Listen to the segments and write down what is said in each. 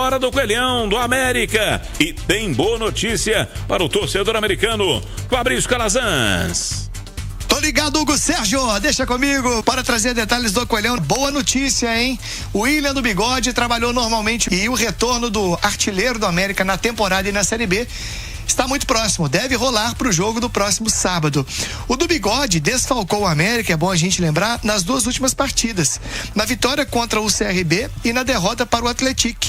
hora do Coelhão do América e tem boa notícia para o torcedor americano. Fabrício Calazans. Tô ligado, Hugo Sérgio, deixa comigo para trazer detalhes do Coelhão. Boa notícia, hein? O William do Bigode trabalhou normalmente e o retorno do artilheiro do América na temporada e na Série B está muito próximo, deve rolar para o jogo do próximo sábado. O do Bigode desfalcou o América, é bom a gente lembrar, nas duas últimas partidas, na vitória contra o CRB e na derrota para o Atlético.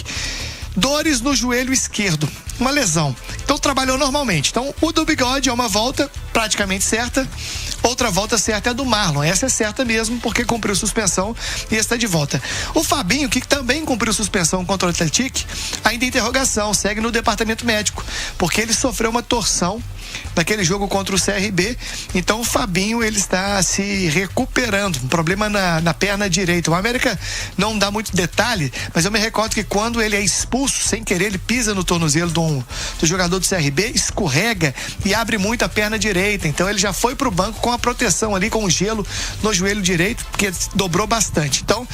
Dores no joelho esquerdo, uma lesão. Então trabalhou normalmente. Então o do Bigode é uma volta praticamente certa. Outra volta certa é a do Marlon. Essa é certa mesmo, porque cumpriu suspensão e está de volta. O Fabinho, que também cumpriu suspensão contra o Atlético, ainda em interrogação, segue no departamento médico, porque ele sofreu uma torção naquele jogo contra o CRB. Então o Fabinho, ele está se recuperando, um problema na perna direita. O América não dá muito detalhe, mas eu me recordo que quando ele é expulso, sem querer, ele pisa no tornozelo do jogador do CRB, escorrega e abre muito a perna direita. Então ele já foi pro banco com a proteção ali, com o gelo no joelho direito, porque dobrou bastante. Então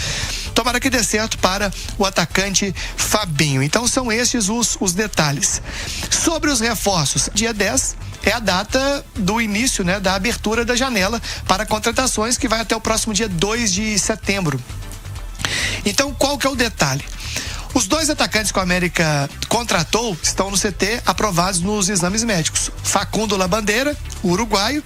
tomara que dê certo para o atacante Fabinho. Então são estes os detalhes. Sobre os reforços, dia 10 é a data do início, né, da abertura da janela para contratações, que vai até o próximo dia 2 de setembro. Então, qual que é o detalhe? Os dois atacantes que o América contratou estão no CT aprovados nos exames médicos. Facundo Labandeira, o uruguaio,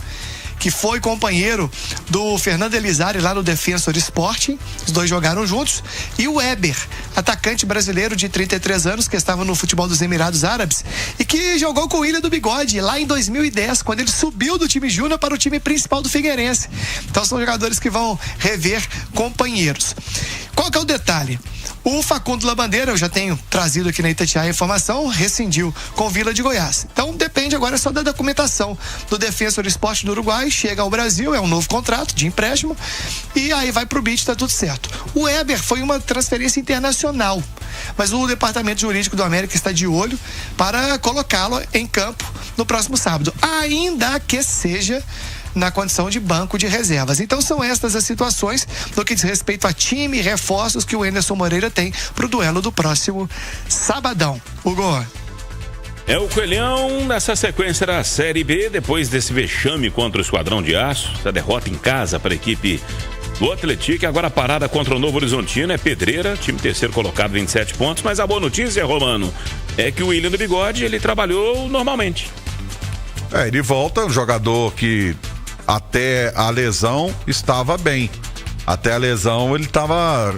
que foi companheiro do Fernando Elizari lá no Defensor Sporting, os dois jogaram juntos, e o Weber, atacante brasileiro de 33 anos, que estava no futebol dos Emirados Árabes e que jogou com o William do Bigode lá em 2010, quando ele subiu do time júnior para o time principal do Figueirense. Então são jogadores que vão rever companheiros. Qual que é o detalhe? O Facundo Labandeira, eu já tenho trazido aqui na Itatiaia a informação, rescindiu com o Vila de Goiás. Então depende agora só da documentação do Defensor Sporting do Uruguai, chega ao Brasil, é um novo contrato de empréstimo e aí vai pro BID, tá tudo certo. O Weber foi uma transferência internacional, mas o departamento jurídico do América está de olho para colocá-lo em campo no próximo sábado, ainda que seja na condição de banco de reservas. Então são estas as situações no que diz respeito a time e reforços que o Anderson Moreira tem pro duelo do próximo sabadão. Hugo. É o Coelhão nessa sequência da Série B, depois desse vexame contra o Esquadrão de Aço, essa derrota em casa para a equipe do Atlético, agora parada contra o Novo Horizontino, é pedreira, time terceiro colocado, 27 pontos, mas a boa notícia, Romano, é que o William do Bigode, ele trabalhou normalmente. Ele volta, um jogador que até a lesão estava bem. Até a lesão ele estava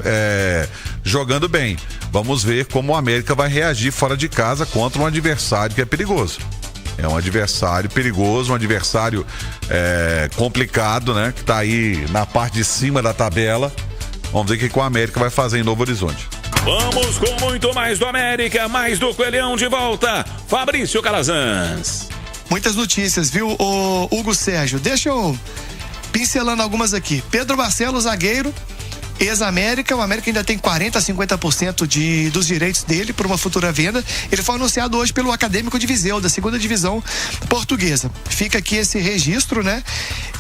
jogando bem. Vamos ver como o América vai reagir fora de casa contra um adversário que é perigoso. É um adversário perigoso, um adversário complicado, né? Que está aí na parte de cima da tabela. Vamos ver o que o América vai fazer em Novo Horizonte. Vamos com muito mais do América, mais do Coelhão de volta. Fabrício Calazans. Muitas notícias, viu, o Hugo Sérgio? Deixa eu pincelando algumas aqui. Pedro Barcelos, zagueiro, ex-América. O América ainda tem 40% a 50% dos direitos dele por uma futura venda. Ele foi anunciado hoje pelo Acadêmico de Viseu, da segunda divisão portuguesa. Fica aqui esse registro, né?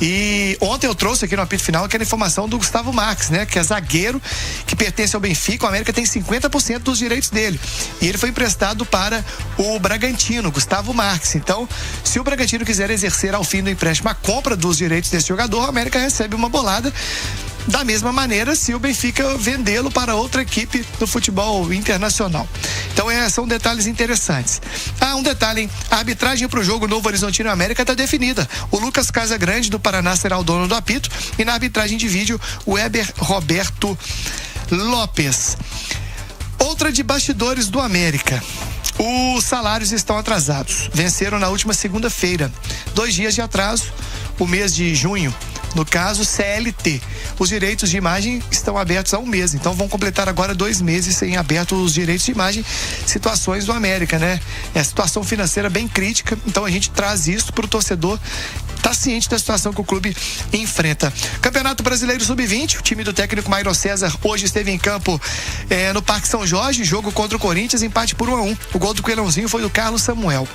E ontem eu trouxe aqui no apito final aquela informação do Gustavo Marques, né? Que é zagueiro, que pertence ao Benfica. O América tem 50% dos direitos dele. E ele foi emprestado para o Bragantino, Gustavo Marques. Então, se o Bragantino quiser exercer ao fim do empréstimo a compra dos direitos desse jogador, o América recebe uma bolada. Da mesma maneira, se o Benfica vendê-lo para outra equipe do futebol internacional. Então, são detalhes interessantes. Um detalhe, hein? A arbitragem para o jogo Novo Horizontino e América está definida. O Lucas Casagrande, do Paraná, será o dono do apito. E na arbitragem de vídeo, o Weber Roberto Lopes. Outra de bastidores do América. Os salários estão atrasados. Venceram na última segunda-feira. 2 dias de atraso, o mês de junho. No caso, CLT. Os direitos de imagem estão abertos há 1 mês. Então vão completar agora 2 meses em aberto os direitos de imagem. Situações do América, né? É a situação financeira bem crítica. Então a gente traz isso para o torcedor tá ciente da situação que o clube enfrenta. Campeonato Brasileiro Sub-20, o time do técnico Mairo César hoje esteve em campo no Parque São Jorge, jogo contra o Corinthians, empate por 1-1. O gol do Coelhãozinho foi do Carlos Samuel.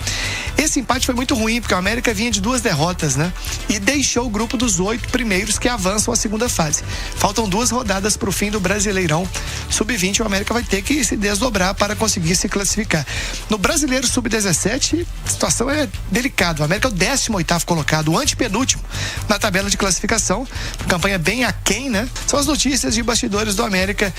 Esse empate foi muito ruim, porque o América vinha de 2 derrotas, né? E deixou o grupo dos 8 primeiros que avançam à segunda fase. Faltam 2 rodadas para o fim do Brasileirão Sub-20. O América vai ter que se desdobrar para conseguir se classificar. No Brasileiro Sub-17, a situação é delicada. O América é o 18º colocado, o antepenúltimo na tabela de classificação. Campanha bem aquém, né? São as notícias de bastidores do América